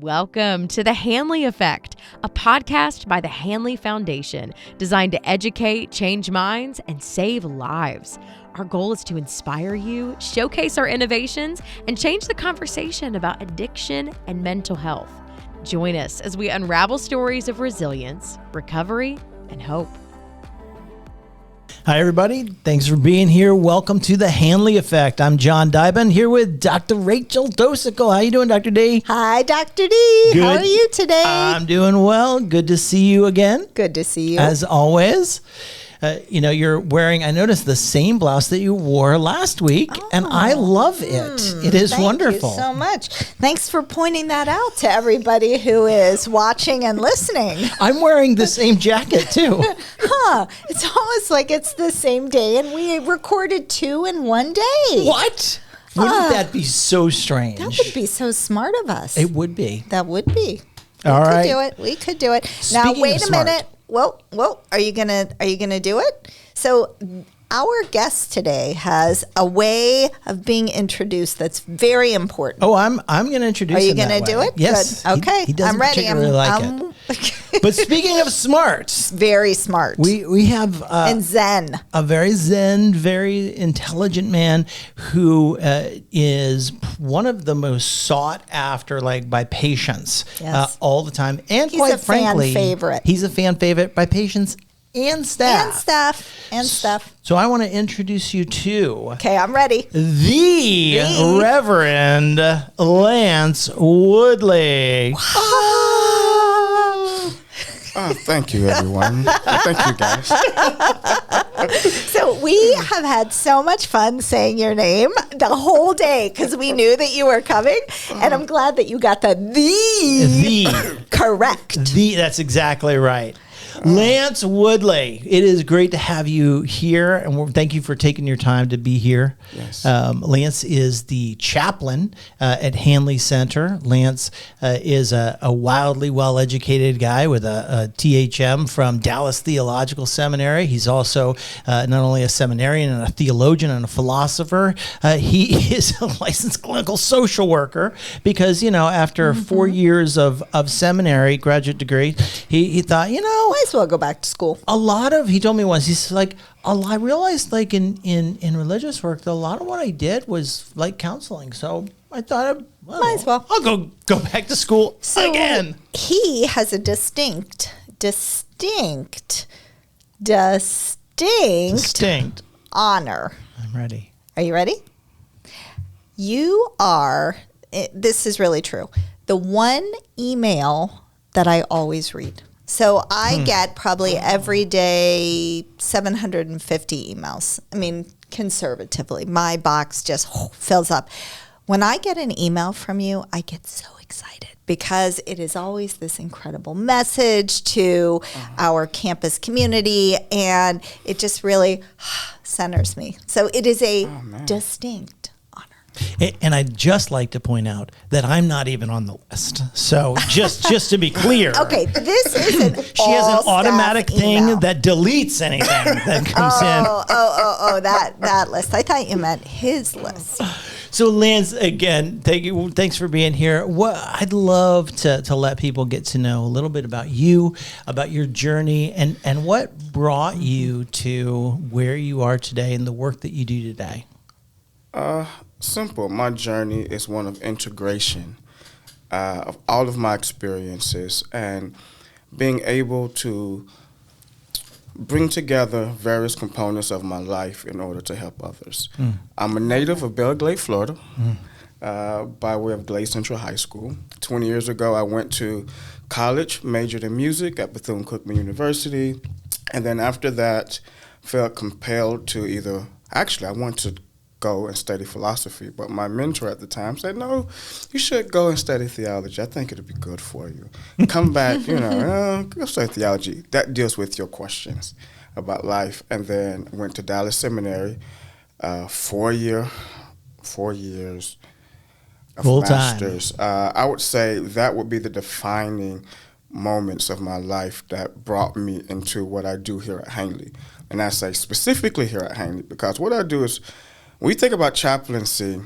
Welcome to The Hanley Effect, a podcast by the Hanley Foundation designed to educate, change minds, and save lives. Our goal is to inspire you, showcase our innovations, and change the conversation about addiction and mental health. Join us as we unravel stories of resilience, recovery, and hope. Hi, everybody. Thanks for being here. Welcome to the Hanley Effect. I'm John Dyben here with Dr. Rachel Docekal. How you doing, Dr. D? Hi, Dr. D. Good. How are you today? I'm doing well. Good to see you again. Good to see you. As always. You're wearing, I noticed, the same blouse that you wore last week, and I love it. It is wonderful. Thank you so much. Thanks for pointing that out to everybody who is watching and listening. I'm wearing the same jacket, too. It's almost like it's the same day, and we recorded 2 in one day. What? Wouldn't that be so strange? That would be so smart of us. It would be. That would be. All right. We could do it. Speaking now, wait of a smart. minute. Whoa, are you gonna do it? So our guest today has a way of being introduced that's very important. Oh, I'm going to introduce him. Are you going to do it? Yes. Good. Okay. He doesn't I'm ready. particularly like it. But speaking of smart, very smart. we have and zen. A very zen, very intelligent man who is one of the most sought after, by patients all the time, and He's quite frankly, fan favorite. He's a fan favorite by patients and staff. And stuff. So I want to introduce you to. Okay, I'm ready. The Reverend Lance Woodley. Oh, thank you, everyone. Thank you, guys. So we have had so much fun saying your name the whole day because we knew that you were coming, and I'm glad that you got the correct. That's exactly right. Lance Woodley, it is great to have you here, and thank you for taking your time to be here. Yes. Lance is the chaplain at Hanley Center. Lance is a wildly well-educated guy with a THM from Dallas Theological Seminary. He's also not only a seminarian and a theologian and a philosopher, he is a licensed clinical social worker because, after 4 years of seminary, graduate degree, he thought, Might as well go back to school. he told me once, he's like, I realized in religious work that a lot of what I did was like counseling. So I thought, Might as well. I'll go back to school again. He has a distinct honor. I'm ready. Are you ready? You are, this is really true, the one email that I always read. So I get probably every day 750 emails. I mean, conservatively, my box just fills up. When I get an email from you, I get so excited because it is always this incredible message to our campus community, and it just really centers me. So it is a distinct honor. And I'd just like to point out that I'm not even on the list. So just to be clear. Okay, this isn't She has an automatic thing email. that deletes anything that comes in. That list. I thought you meant his list. So Lance, again, thanks for being here. I'd love to let people get to know a little bit about you, about your journey, and what brought you to where you are today and the work that you do today. Simple. My journey is one of integration of all of my experiences and being able to bring together various components of my life in order to help others. I'm a native of Bell Glade, Florida, by way of Glade Central High School. 20 years ago, I went to college, majored in music at Bethune-Cookman University, and then after that, felt compelled to I wanted to go and study philosophy, but my mentor at the time said, no, you should go and study theology. I think it'll be good for you. Come back, go study theology. That deals with your questions about life. And then went to Dallas Seminary, 4 years of Full master's. I would say that would be the defining moments of my life that brought me into what I do here at Hanley. And I say specifically here at Hanley because what I do is, when we think about chaplaincy,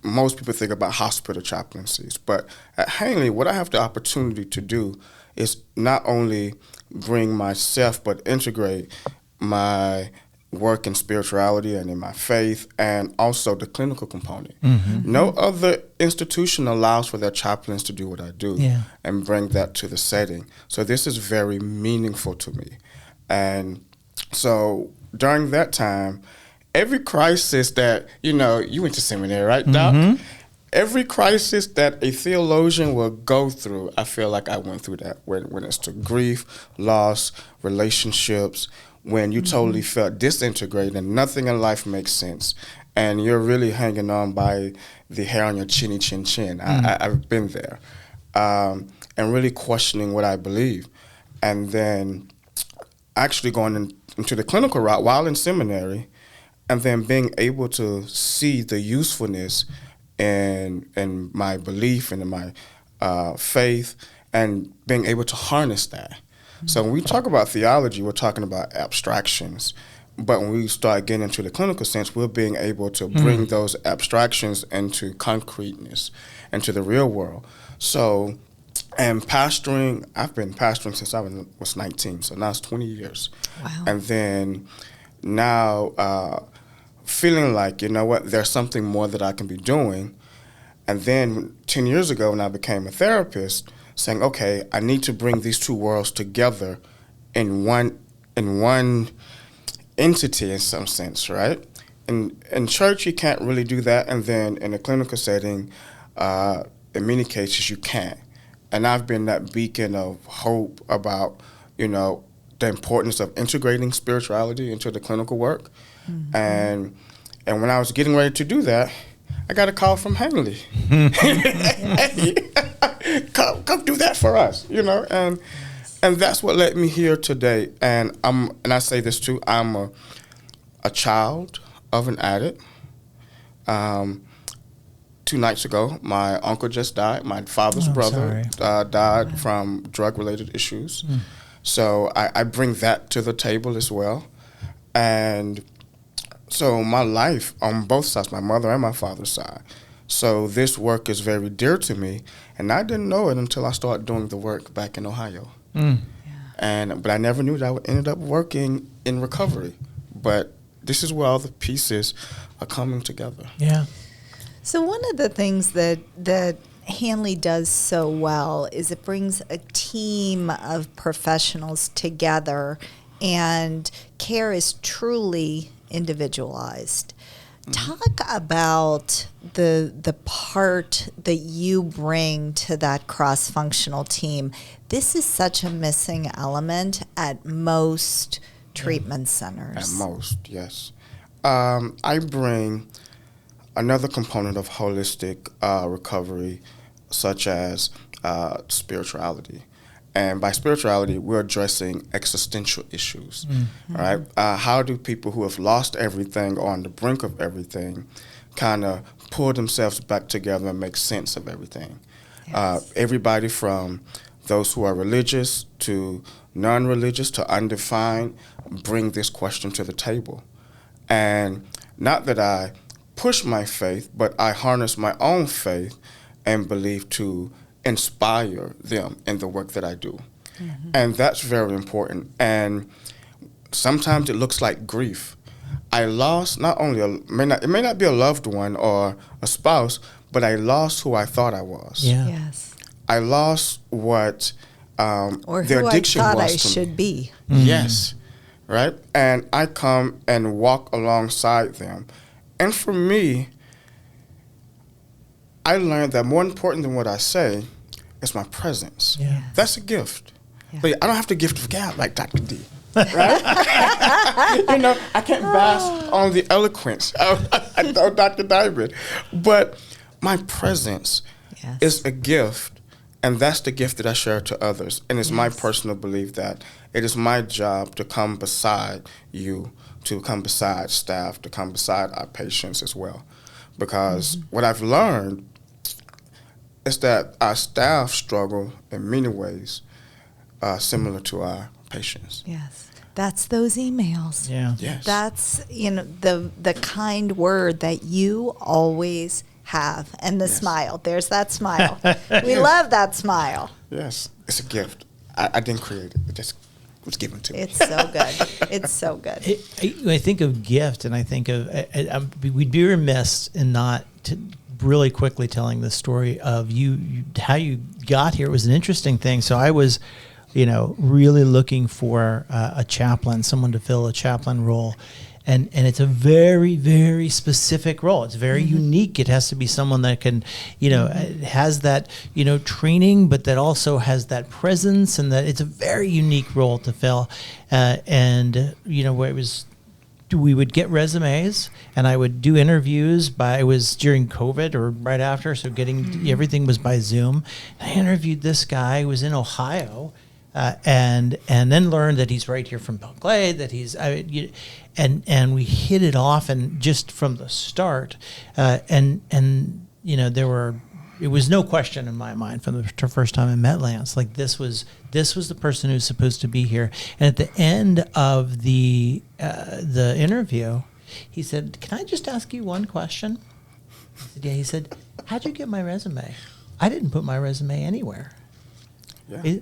most people think about hospital chaplaincies, but at Hanley, what I have the opportunity to do is not only bring myself, but integrate my work in spirituality and in my faith, and also the clinical component. Mm-hmm. No other institution allows for their chaplains to do what I do and bring that to the setting. So this is very meaningful to me. And so during that time, every crisis that, you went to seminary, right, Doc? Mm-hmm. Every crisis that a theologian will go through, I feel like I went through that. When it's to grief, loss, relationships, when you totally felt disintegrated and nothing in life makes sense, and you're really hanging on by the hair on your chinny chin chin. I've been there, and really questioning what I believe, and then actually going into the clinical route while in seminary, and then being able to see the usefulness in my belief and in my faith, and being able to harness that. So when we talk about theology, we're talking about abstractions. But when we start getting into the clinical sense, we're being able to bring those abstractions into concreteness, into the real world. So, and pastoring, I've been pastoring since I was 19, so now it's 20 years. Wow. And then now feeling like, there's something more that I can be doing. And then 10 years ago when I became a therapist, saying, okay, I need to bring these two worlds together in one entity in some sense, right? In church, you can't really do that, and then in a clinical setting, in many cases, you can't. And I've been that beacon of hope about, the importance of integrating spirituality into the clinical work. Mm-hmm. And when I was getting ready to do that, I got a call from Hanley. Hey, come do that for us, and that's what led me here today. And I say this too, I'm a child of an addict. 2 nights ago, my uncle just died. My father's brother died from drug-related issues. So I bring that to the table as well. And so my life on both sides, my mother and my father's side. So this work is very dear to me, and I didn't know it until I started doing the work back in Ohio. But I never knew that I would end up working in recovery. But this is where all the pieces are coming together. Yeah. So one of the things that Hanley does so well is it brings a team of professionals together, and care is truly individualized. Talk about the part that you bring to that cross-functional team. This is such a missing element at most treatment centers. At most, yes. I bring another component of holistic recovery, such as spirituality. And by spirituality, we're addressing existential issues, right? How do people who have lost everything or on the brink of everything kind of pull themselves back together and make sense of everything? Yes. Everybody from those who are religious to non-religious to undefined bring this question to the table. And not that I push my faith, but I harness my own faith and belief to inspire them in the work that I do. And that's very important. And sometimes it looks like grief. I lost not only it may not be a loved one or a spouse, but I lost who I thought I was. Yeah. Yes. I lost what or their who addiction I thought was I to should me. be. Yes, right? And I come and walk alongside them. And for me, I learned that more important than what I say is my presence. Yeah. That's a gift. Yeah. But I don't have the gift of gab like Dr. D. Right? I can't bask on the eloquence of Dr. Dyben. But my presence is a gift, and that's the gift that I share to others. And it's my personal belief that it is my job to come beside you, to come beside staff, to come beside our patients as well. Because what I've learned is that our staff struggle in many ways similar to our patients. Yes. That's those emails. Yeah. Yes. That's, the kind word that you always have. And the smile. There's that smile. We love that smile. Yes. It's a gift. I didn't create it. It just was given to me. It's so good. It's so good. I think of gift, and I think of we'd be remiss in not really quickly telling the story of you how you got here. It was an interesting thing. So I was, really looking for a chaplain, someone to fill a chaplain role. And it's a very, very specific role. It's very unique. It has to be someone that can, has that, training, but that also has that presence, and that it's a very unique role to fill. Where it was, we would get resumes, and I would do interviews it was during COVID or right after, so everything was by Zoom. I interviewed this guy who was in Ohio, and then learned that he's right here from Bell Glade, that and we hit it off, and just from the start, it was no question in my mind from the first time I met Lance, like this was the person who's supposed to be here. And at the end of the interview, he said, "Can I just ask you one question?" I said, "Yeah." He said, "How'd you get my resume? I didn't put my resume anywhere." Yeah.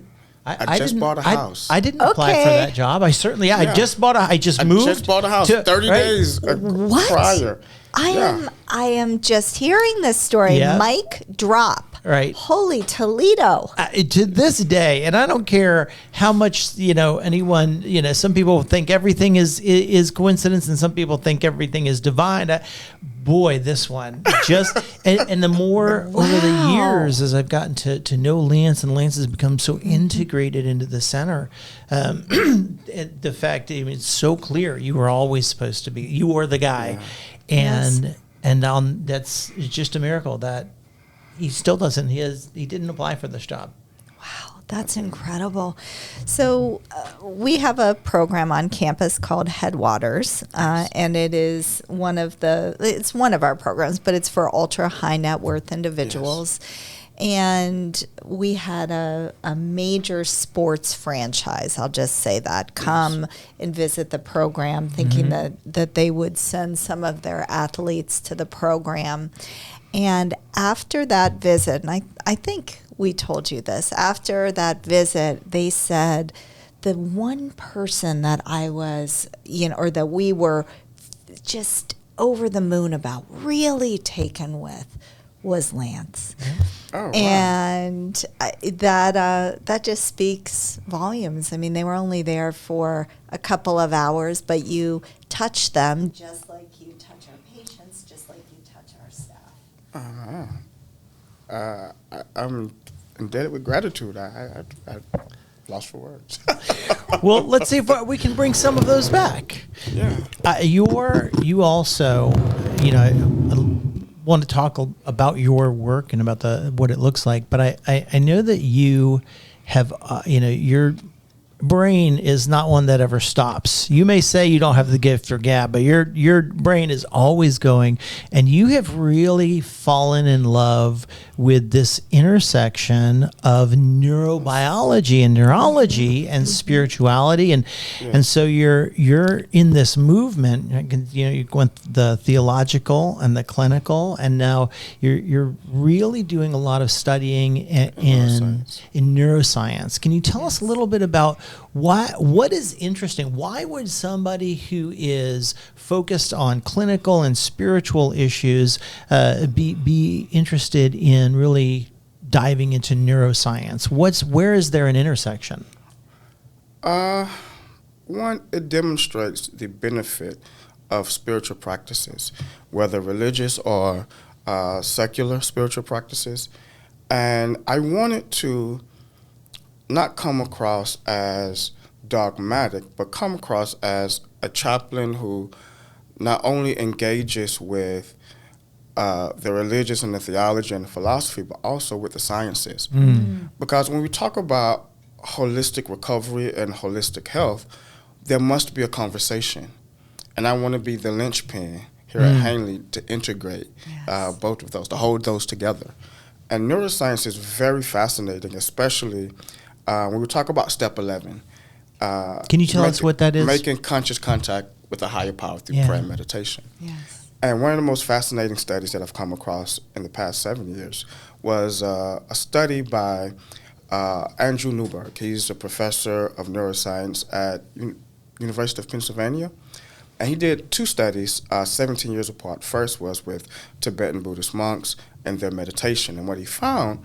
I just bought a house. I didn't apply for that job. I certainly, I just bought I just bought a house 30 days prior. I am just hearing this story. Yeah. Mic drop. Right. Holy Toledo. To this day, and I don't care how much, anyone, some people think everything is coincidence, and some people think everything is divine. Boy, this one just, and the more over the years, as I've gotten to know Lance, and Lance has become so integrated into the center, the fact, it's so clear you were always supposed to be, you were the guy. Yeah. And that's just a miracle that he still doesn't. He didn't apply for this job. Wow, that's incredible. So we have a program on campus called Headwaters, and it is one of our programs, but it's for ultra high net worth individuals. Yes. And we had a major sports franchise, I'll just say that, come and visit the program, thinking that they would send some of their athletes to the program. And after that visit, and I think we told you this, after that visit, they said the one person that I was, or that we were just over the moon about, really taken with, was Lance. Oh, wow. And that just speaks volumes. I mean, they were only there for a couple of hours, but you touch them just like you touch our patients, just like you touch our staff. I'm indebted with gratitude. I lost for words. Well, let's see if we can bring some of those back. Yeah. You also, I want to talk about your work and about what it looks like, but I know that you have, your brain is not one that ever stops. You may say you don't have the gift or gab, but your brain is always going, and you have really fallen in love with this intersection of neurobiology and neurology and spirituality, and so you're in this movement. You went the theological and the clinical, and now you're really doing a lot of studying in neuroscience. Can you tell us a little bit about what is interesting? Why would somebody who is focused on clinical and spiritual issues be interested in really diving into neuroscience? Where is there an intersection? One, it demonstrates the benefit of spiritual practices, whether religious or secular spiritual practices. And I wanted to not come across as dogmatic, but come across as a chaplain who not only engages with the religious and the theology and the philosophy, but also with the sciences. Because when we talk about holistic recovery and holistic health, there must be a conversation. And I want to be the linchpin here at Hanley to integrate both of those, to hold those together. And neuroscience is very fascinating, especially when we talk about step 11. Can you tell us what that is? Making conscious contact with a higher power through prayer and meditation. Yes. And one of the most fascinating studies that I've come across in the past 7 years was a study by Andrew Newberg. He's a professor of neuroscience at University of Pennsylvania. And he did 2 studies, 17 years apart. First was with Tibetan Buddhist monks and their meditation. And what he found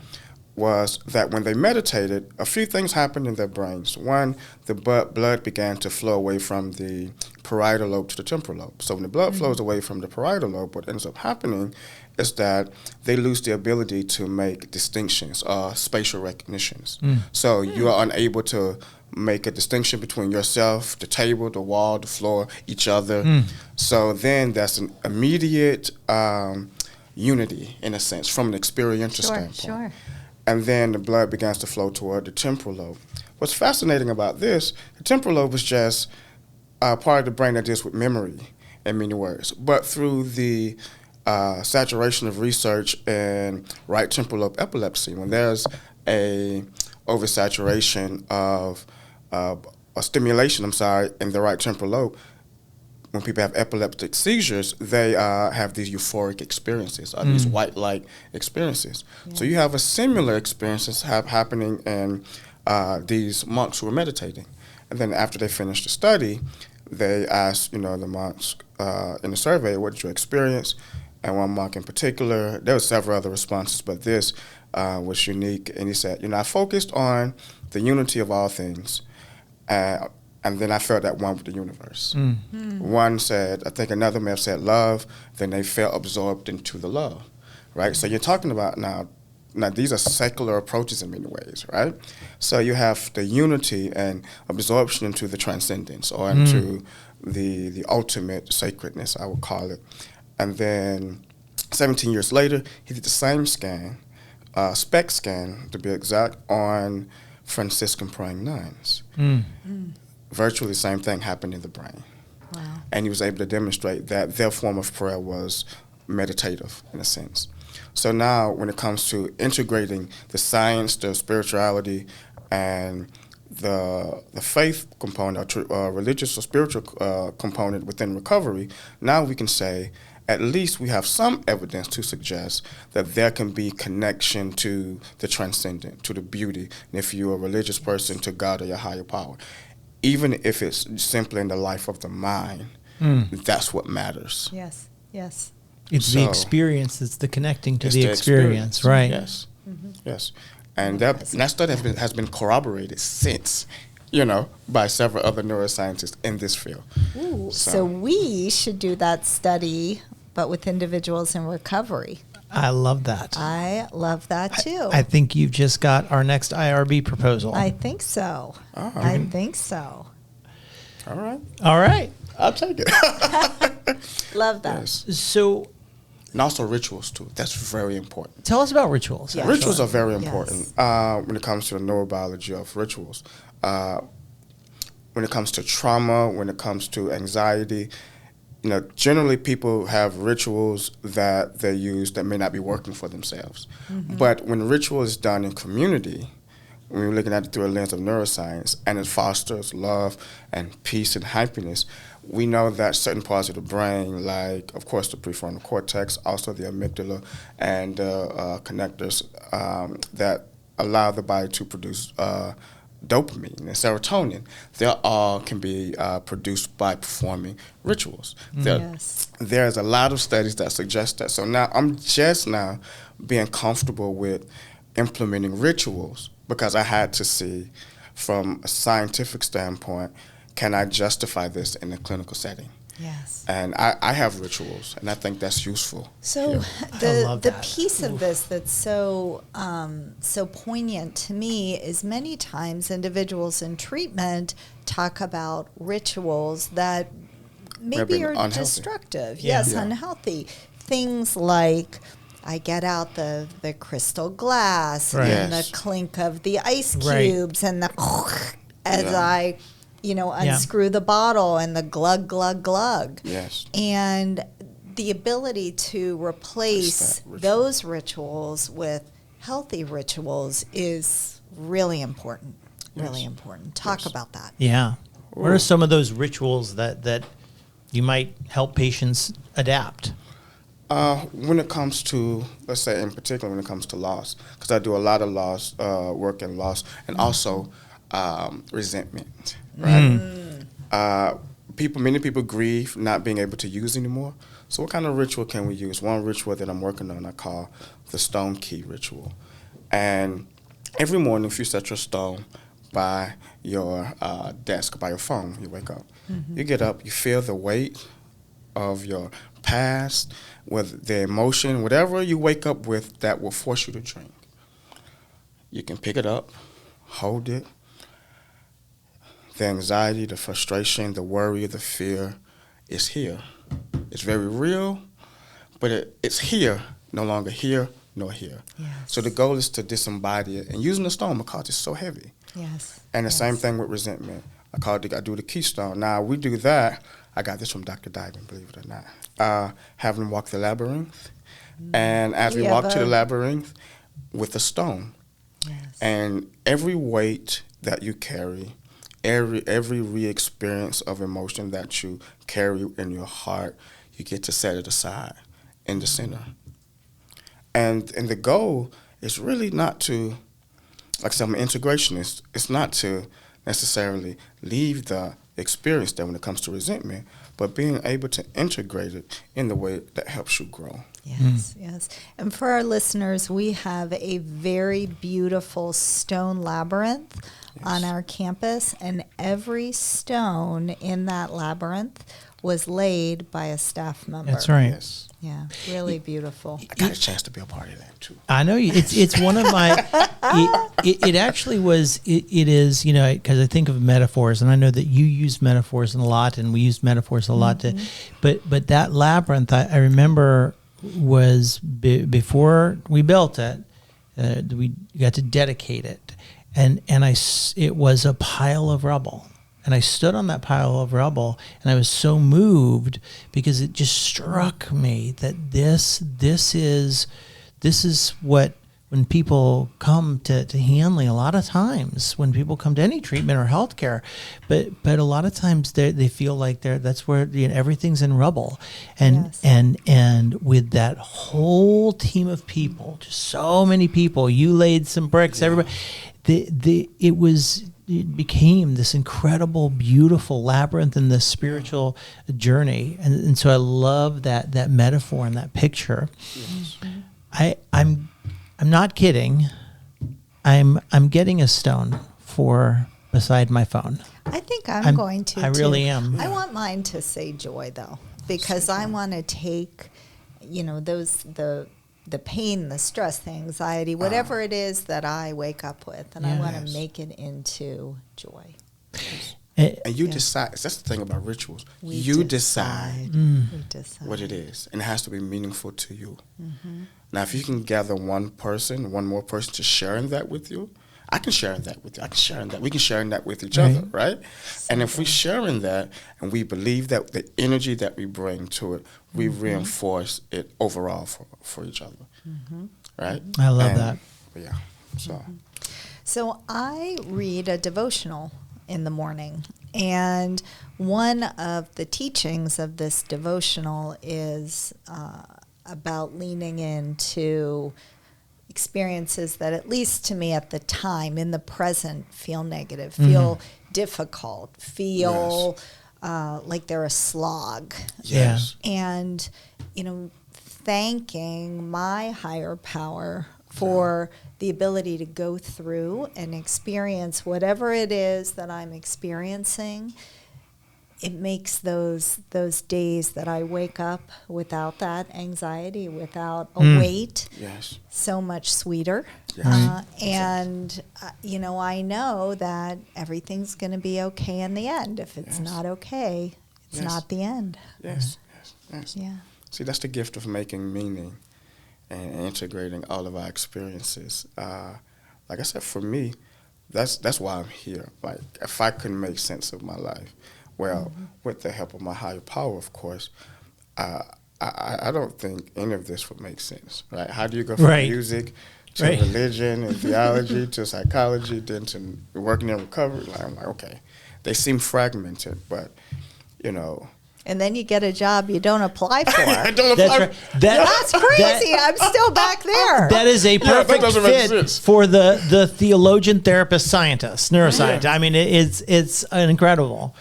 was that when they meditated, a few things happened in their brains. One, the blood began to flow away from the parietal lobe to the temporal lobe. So when the blood flows away from the parietal lobe, what ends up happening is that they lose the ability to make distinctions, spatial recognitions. So you are unable to make a distinction between yourself, the table, the wall, the floor, each other. So then that's an immediate unity, in a sense, from an experiential standpoint. Sure. And then the blood begins to flow toward the temporal lobe. What's fascinating about this, the temporal lobe is just part of the brain that deals with memory, in many words. But through the saturation of research in right temporal lobe epilepsy, when there's a oversaturation of a stimulation, in the right temporal lobe, when people have epileptic seizures, they have these euphoric experiences, these white light experiences. Yeah. So you have a similar experiences happening in these monks who are meditating. And then after they finished the study, they asked, the monks in the survey, what did you experience? And one monk in particular, there were several other responses, but this was unique. And he said, I focused on the unity of all things. And then I felt at one with the universe. One said, I think another may have said love, then they felt absorbed into the love, right? So you're talking about now these are secular approaches in many ways, right? So you have the unity and absorption into the transcendence or into the ultimate sacredness, I would call it. And then 17 years later, he did the same scan, SPECT scan to be exact, on Franciscan praying nuns. Virtually the same thing happened in the brain. Wow. And he was able to demonstrate that their form of prayer was meditative, in a sense. So now when it comes to integrating the science, the spirituality, and the faith component, religious or spiritual component within recovery, now we can say at least we have some evidence to suggest that there can be connection to the transcendent, to the beauty, and if you're a religious person, to God or your higher power. Even if it's simply in the life of the mind, that's what matters. Yes. It's the experience that's the connecting to the experience, right? Yes, yes. And that study has been corroborated since, by several other neuroscientists in this field. Ooh, so we should do that study, but with individuals in recovery. I love that. I love that too. I think you've just got our next IRB proposal. I think so. I think so. All right. I'll take it. Love that. Yes. So, and also rituals too. That's very important. Tell us about rituals. Yes. Rituals are very important when it comes to the neurobiology of rituals. When it comes to trauma, when it comes to anxiety, generally people have rituals that they use that may not be working for themselves. But when ritual is done in community, when we're looking at it through a lens of neuroscience, and it fosters love and peace and happiness, we know that certain parts of the brain, like, of course, the prefrontal cortex, also the amygdala, and connectors that allow the body to produce dopamine and serotonin, they all can be produced by performing rituals. There's a lot of studies that suggest that. So now I'm just now being comfortable with implementing rituals because I had to see from a scientific standpoint, can I justify this in a clinical setting? Yes. And I have rituals, and I think that's useful. So the piece of this that's so poignant to me is many times individuals in treatment talk about rituals that maybe are unhealthy. Destructive. Yes, unhealthy. Things like I get out the crystal glass and the clink of the ice cubes and the as I unscrew the bottle and the glug, glug, glug. Yes. And the ability to replace those rituals with healthy rituals is really important. really important. Talk about that. Yeah. What are some of those rituals that you might help patients adapt? When it comes to, let's say in particular, when it comes to loss, because I do a lot of loss, work in loss, and also resentment, right? Many people grieve not being able to use anymore. So what kind of ritual can we use? One ritual that I'm working on I call the stone key ritual. And every morning, if you set your stone by your desk, by your phone, you wake up. You get up, you feel the weight of your past, with the emotion, whatever you wake up with that will force you to drink. You can pick it up, hold it. The anxiety, the frustration, the worry, the fear is here. It's very real, but it's here, no longer here nor here. Yes. So the goal is to disembody it and using the stone because it's so heavy. Yes. And the same thing with resentment. I do the keystone. Now, we do that. I got this from Dr. Dyben, believe it or not. Have them walk the labyrinth. And as we walk to the labyrinth with a stone. Yes. And every weight that you carry, every re-experience of emotion that you carry in your heart, you get to set it aside in the center. And the goal is really not to, like I said, I'm an integrationist. It's not to necessarily leave the experience there when it comes to resentment, but being able to integrate it in the way that helps you grow. Yes, yes. And for our listeners, we have a very beautiful stone labyrinth on our campus, and every stone in that labyrinth was laid by a staff member. That's right. Yes. Yeah, really beautiful. I got a chance to be a part of that too. I know it's one of my. It actually was. It is, because I think of metaphors, and I know that you use metaphors a lot, and we use metaphors a lot. But that labyrinth, I remember, was before we built it. We got to dedicate it, and it was a pile of rubble. And I stood on that pile of rubble, and I was so moved because it just struck me that this is what, when people come to Hanley, a lot of times when people come to any treatment or healthcare, but a lot of times they feel like that's where everything's in rubble, and Yes. and with that whole team of people, just so many people, you laid some bricks, everybody, it became this incredible, beautiful labyrinth in this spiritual journey, and so I love that metaphor and that picture. Yes. I'm not kidding. I'm getting a stone for beside my phone. I think I'm going to. I really too. am. I want mine to say joy though, because I want to take, the pain, the stress, the anxiety, whatever it is that I wake up with, and I want to make it into joy. And you decide. That's the thing about rituals. You decide We decide what it is, and it has to be meaningful to you. Now, if you can gather one more person to share in that with you, I can share in that with you. I can share in that. We can share in that with each other, right? And if we share in that, and we believe that the energy that we bring to it, we reinforce it overall for each other, right? I love that. Yeah. So I read a devotional in the morning, and one of the teachings of this devotional is about leaning into experiences that, at least to me at the time, in the present, feel negative, feel difficult, feel like they're a slog. Yes. And, thanking my higher power for the ability to go through and experience whatever it is that I'm experiencing. It makes those days that I wake up without that anxiety, without a weight, so much sweeter. Yes. I know that everything's going to be okay in the end. If it's not okay, it's not the end. Yes. Yeah. See, that's the gift of making meaning and integrating all of our experiences. Like I said, for me, that's why I'm here. Like, if I couldn't make sense of my life, well, with the help of my higher power, of course, I don't think any of this would make sense, right? How do you go from music to Right. religion and theology to psychology, then to working in recovery. Like, I'm like, okay, they seem fragmented, but And then you get a job you don't apply for. I don't That's apply. right. That's crazy. I'm still back there. That is a that perfect doesn't make fit sense. for the theologian, therapist, scientist, neuroscientist. I mean, it's incredible.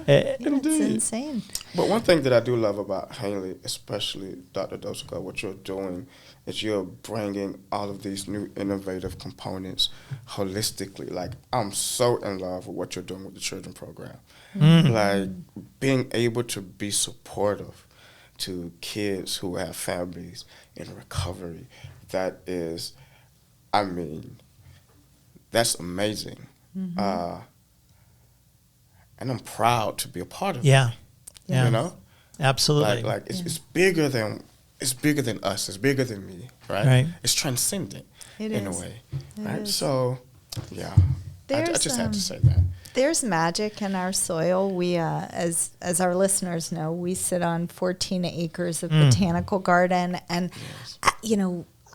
It's insane. But one thing that I do love about Hanley, especially Dr. Docekal, what you're doing is you're bringing all of these new innovative components holistically. Like, I'm so in love with what you're doing with the children program. Like, being able to be supportive to kids who have families in recovery, that is, I mean, that's amazing. And I'm proud to be a part of it. Yeah. Absolutely. Like it's bigger than us. It's bigger than me, right? Right. It's transcendent It in is. a way, It right? is. So, yeah, I There's, just had to say that. There's magic in our soil. We, as our listeners know, we sit on 14 acres of botanical garden, and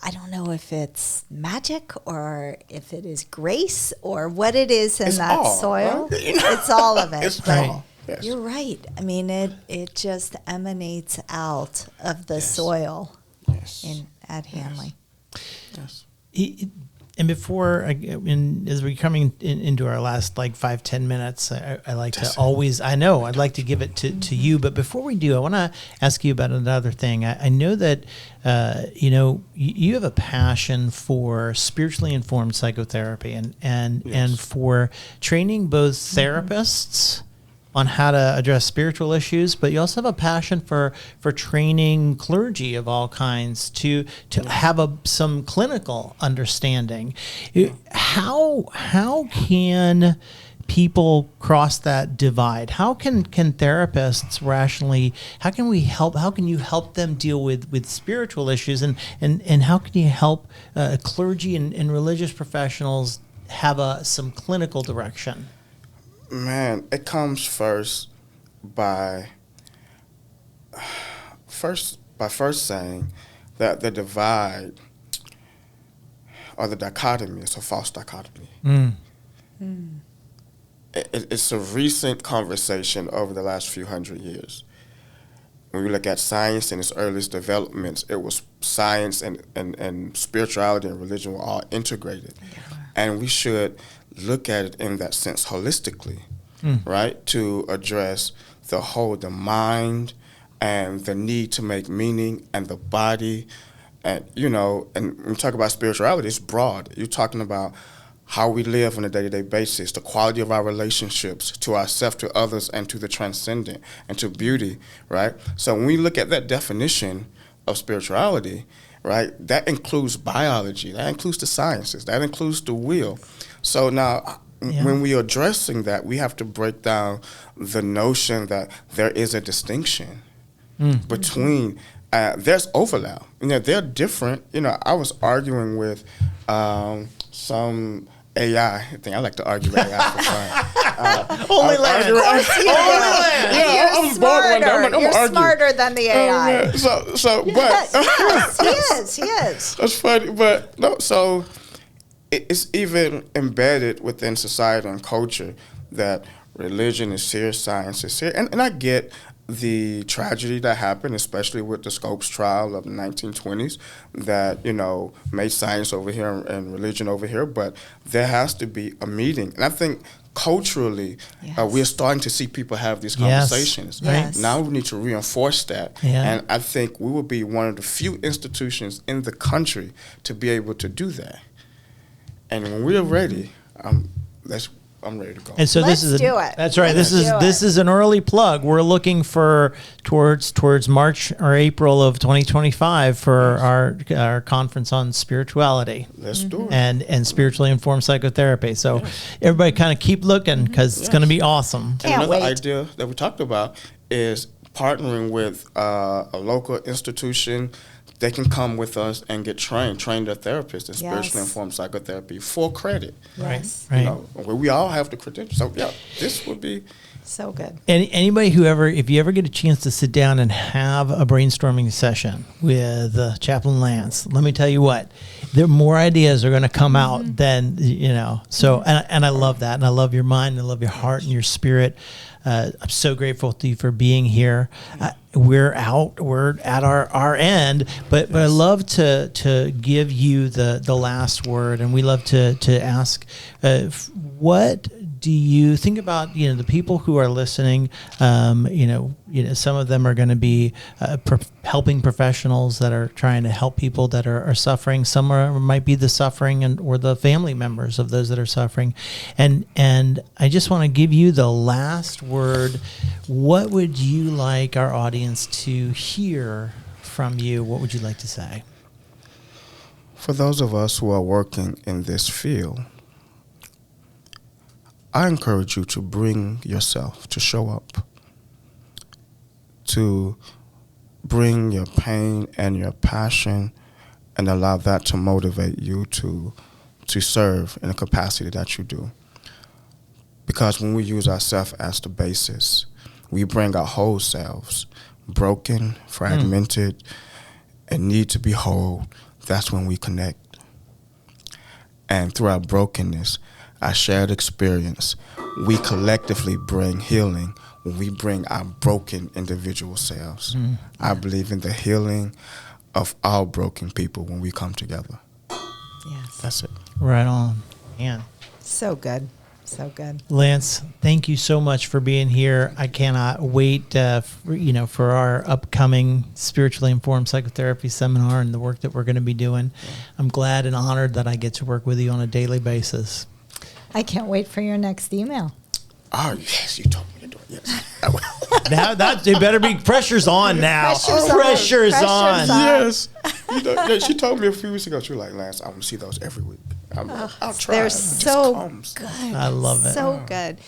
I don't know if it's magic or if it is grace or what it is in It's that all, soil. right? It's all of it. It's but all. Yes. You're right. I mean, it just emanates out of the soil Yes. at Hanley. Yes. And before, as we're coming into our last 5-10 minutes, I like to always, I'd like to give it to you. But before we do, I want to ask you about another thing. I know that, you have a passion for spiritually informed psychotherapy and for training both therapists on how to address spiritual issues, but you also have a passion for training clergy of all kinds to have some clinical understanding. How can people cross that divide? How can therapists rationally? How can you help them deal with spiritual issues, and how can you help clergy and religious professionals have some clinical direction? Man, it comes by first saying that the divide or the dichotomy is a false dichotomy. It's a recent conversation over the last few hundred years. When we look at science in its earliest developments, it was science and spirituality and religion were all integrated. And we should look at it in that sense holistically, right? To address the mind and the need to make meaning and the body. And, and when we talk about spirituality, it's broad. You're talking about how we live on a day-to-day basis, the quality of our relationships to ourselves, to others, and to the transcendent and to beauty, right? So when we look at that definition of spirituality, right, that includes biology, that includes the sciences, that includes the will. So now when we are addressing that, we have to break down the notion that there is a distinction between, there's overlap. They're different. I was arguing with some AI thing. I like to argue with AI for fun. Only Lance. Of course you do. I was bored one day. I'm like, I'm You're gonna argue. smarter than the AI. But He is. that's funny, but no. So it's even embedded within society and culture that religion is here, science is here, and I get the tragedy that happened, especially with the Scopes trial of the 1920s, that made science over here and religion over here. But there has to be a meeting, and I think culturally, we're starting to see people have these conversations. Yes. Now we need to reinforce that, and I think we will be one of the few institutions in the country to be able to do that. And when we're ready, I'm ready to go. And so Let's this is do it. That's right. Let's This is an early plug. We're looking for towards March or April of 2025 for our conference on spirituality. Let's do it. And spiritually informed psychotherapy. So everybody kind of keep looking because it's going to be awesome. Can't And another wait. idea that we talked about is partnering with a local institution. They can come with us and get trained their therapists in spiritually informed psychotherapy for credit. Yes. Right. Where we all have the credentials. So this would be So good. Anybody who if you ever get a chance to sit down and have a brainstorming session with Chaplain Lance, let me tell you what, there more ideas are going to come out than, so, and I love that. And I love your mind. I love your heart and your spirit. I'm so grateful to you for being here. We're at our end, but I love to give you the last word, and we love to ask, what do you think about, the people who are listening? Some of them are going to be helping professionals that are trying to help people that are suffering. Some might be the suffering or the family members of those that are suffering. And I just want to give you the last word. What would you like our audience to hear from you? What would you like to say? For those of us who are working in this field, I encourage you to bring yourself, to show up, to bring your pain and your passion and allow that to motivate you to serve in the capacity that you do. Because when we use ourselves as the basis, we bring our whole selves, broken, fragmented, and need to be whole. That's when we connect. And through our brokenness, our shared experience, we collectively bring healing when we bring our broken individual selves. I believe in the healing of all broken people when we come together. Yes. That's it. Right on. Man. So good. So good. Lance, thank you so much for being here. I cannot wait, for our upcoming spiritually informed psychotherapy seminar and the work that we're going to be doing. I'm glad and honored that I get to work with you on a daily basis. I can't wait for your next email. Oh, yes, you told me to do it. Yes. I will. Now it better be pressure's on now. Pressure's on. Yes. She told me a few weeks ago, she was like, Lance, I want to see those every week. I'll try. They're It just so comes. good. I love it. So good.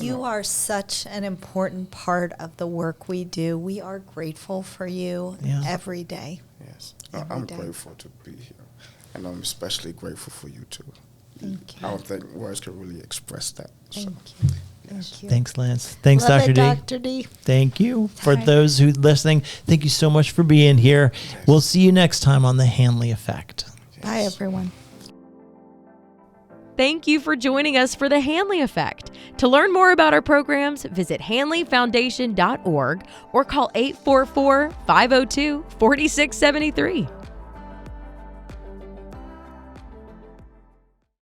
You are such an important part of the work we do. We are grateful for you every day. Yes. Every I'm day. grateful to be here. And I'm especially grateful for you, too. Thank you. I don't think words can really express that. Thank you. Yes. Thank you. Thanks, Lance. Thanks, Love Dr. it, D. Dr. D. Thank you. For All right. those who are listening, thank you so much for being here. We'll see you next time on The Hanley Effect. Bye, everyone. Thank you for joining us for the Hanley Effect. To learn more about our programs, visit hanleyfoundation.org or call 844-502-4673.